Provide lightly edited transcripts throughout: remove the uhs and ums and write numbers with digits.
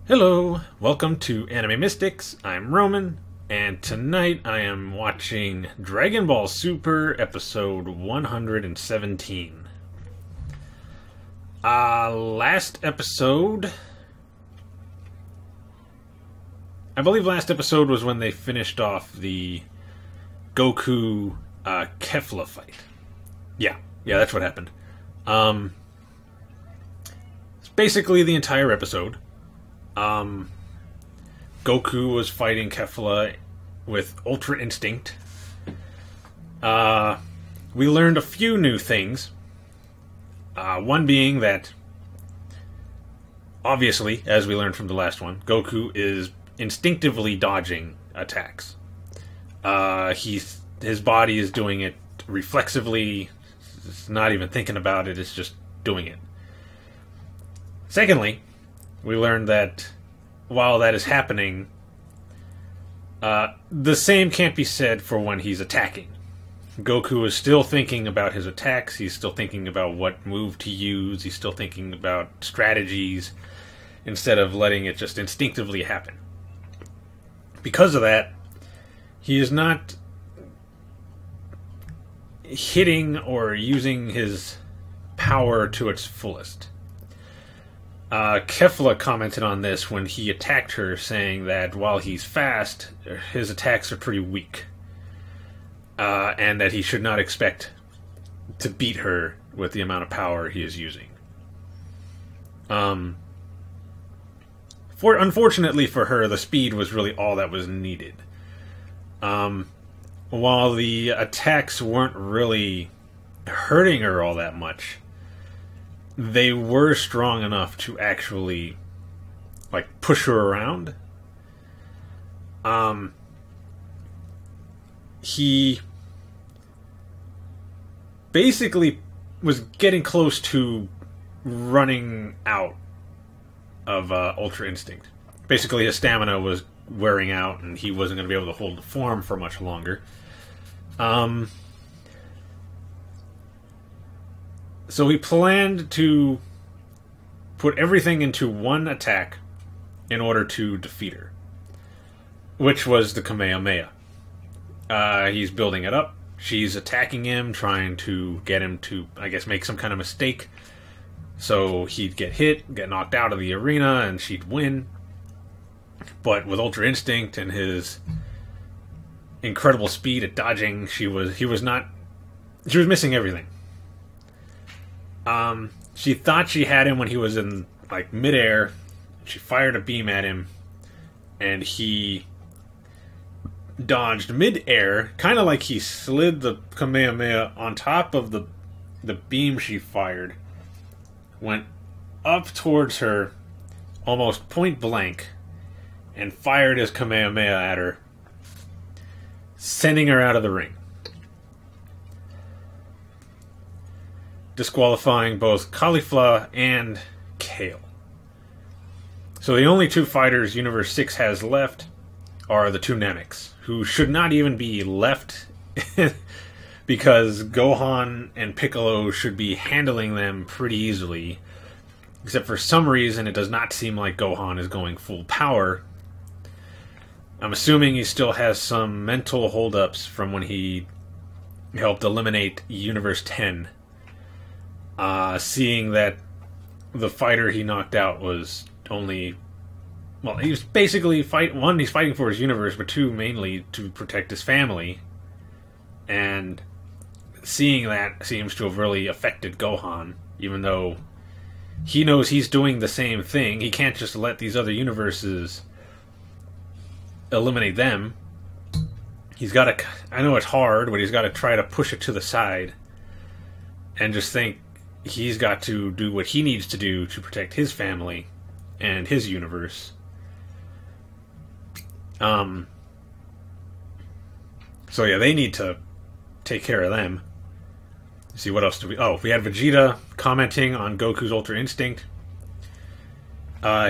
Hello, welcome to Anime Mystics. I'm Roman, and tonight I am watching Dragon Ball Super episode 117. Last episode... I believe last episode was when they finished off the Goku Kefla fight. Yeah, that's what happened. It's basically the entire episode. Goku was fighting Kefla with Ultra Instinct. We learned a few new things. One being that, obviously, as we learned from the last one, Goku is instinctively dodging attacks. His body is doing it reflexively. It's not even thinking about it, it's just doing it. Secondly, we learned that while that is happening, the same can't be said for when he's attacking. Goku is still thinking about his attacks, he's still thinking about what move to use, he's still thinking about strategies, instead of letting it just instinctively happen. Because of that, he is not hitting or using his power to its fullest. Kefla commented on this when he attacked her, saying that while he's fast, his attacks are pretty weak. And that he should not expect to beat her with the amount of power he is using. Unfortunately for her, the speed was really all that was needed. While the attacks weren't really hurting her all that much, they were strong enough to actually, push her around. He basically was getting close to running out of Ultra Instinct. Basically, his stamina was wearing out, and he wasn't going to be able to hold the form for much longer. So he planned to put everything into one attack in order to defeat her, which was the Kamehameha. He's building it up. She's attacking him, trying to get him to, I guess, make some kind of mistake. So he'd get hit, get knocked out of the arena, and she'd win. But with Ultra Instinct and his incredible speed at dodging, she was missing everything. She thought she had him when he was in, midair. She fired a beam at him, and he dodged mid-air, kind of like he slid the Kamehameha on top of the beam she fired, went up towards her, almost point blank, and fired his Kamehameha at her, sending her out of the ring, disqualifying both Caulifla and Kale. So the only two fighters Universe 6 has left are the two Nameks, who should not even be left because Gohan and Piccolo should be handling them pretty easily, except for some reason it does not seem like Gohan is going full power. I'm assuming he still has some mental holdups from when he helped eliminate Universe 10. Seeing that the fighter he knocked out was only... Well, he was basically he's fighting for his universe, but two, mainly to protect his family. And seeing that seems to have really affected Gohan, even though he knows he's doing the same thing. He can't just let these other universes eliminate them. He's got to... I know it's hard, but he's got to try to push it to the side and just think he's got to do what he needs to do to protect his family and his universe. So yeah, they need to take care of them. Let's see, what else do we... Oh, we had Vegeta commenting on Goku's Ultra Instinct.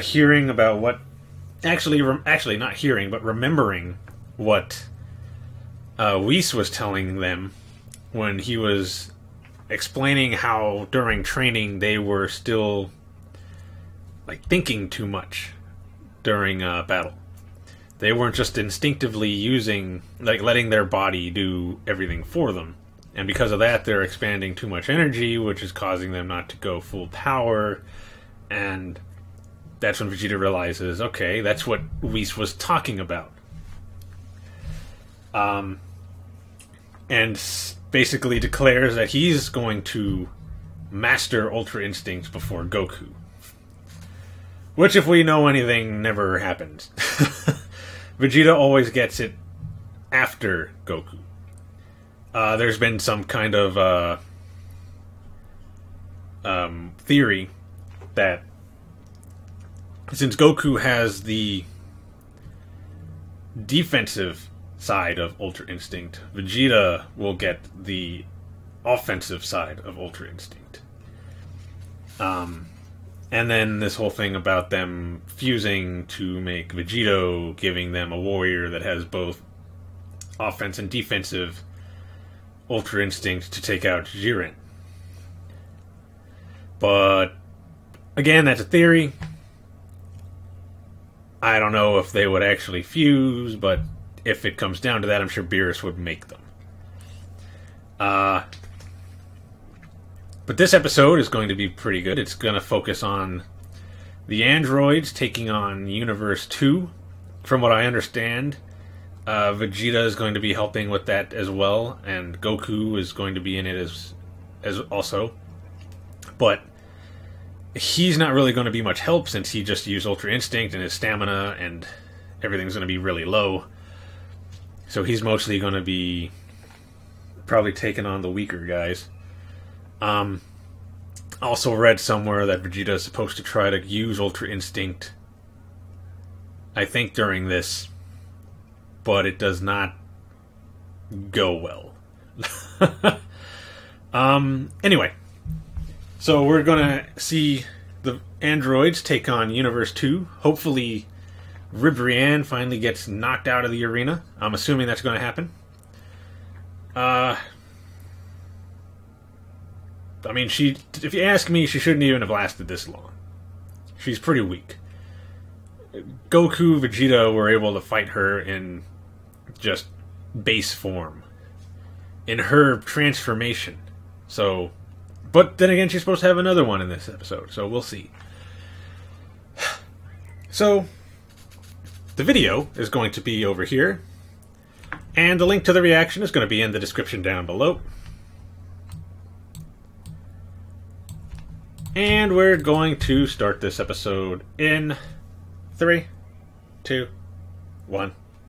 Hearing about what... Actually, not hearing, but remembering what Whis was telling them when he was explaining how during training they were still thinking too much during battle. They weren't just instinctively using, like, letting their body do everything for them. And because of that, they're expanding too much energy, which is causing them not to go full power. And that's when Vegeta realizes, okay, that's what Whis was talking about. And basically declares that he's going to master Ultra Instinct before Goku. Which, if we know anything, never happens. Vegeta always gets it after Goku. There's been some kind of theory that since Goku has the defensive side of Ultra Instinct, Vegeta will get the offensive side of Ultra Instinct. And then this whole thing about them fusing to make Vegito, giving them a warrior that has both offense and defensive Ultra Instinct to take out Jiren. But again, that's a theory. I don't know if they would actually fuse, but if it comes down to that, I'm sure Beerus would make them. But this episode is going to be pretty good. It's going to focus on the androids taking on Universe 2. From what I understand, Vegeta is going to be helping with that as well, and Goku is going to be in it as also. But he's not really going to be much help since he just used Ultra Instinct and his stamina and everything's going to be really low. So he's mostly going to be probably taking on the weaker guys. Also read somewhere that Vegeta is supposed to try to use Ultra Instinct, I think, during this, but it does not go well. Anyway, so we're gonna see the androids take on Universe 2. Hopefully Ribrianne finally gets knocked out of the arena. I'm assuming that's going to happen. I mean, if you ask me, she shouldn't even have lasted this long. She's pretty weak. Goku, Vegeta were able to fight her in just base form. In her transformation. So, but then again, she's supposed to have another one in this episode, so we'll see. So, the video is going to be over here, and the link to the reaction is going to be in the description down below. And we're going to start this episode in 3, 2, 1.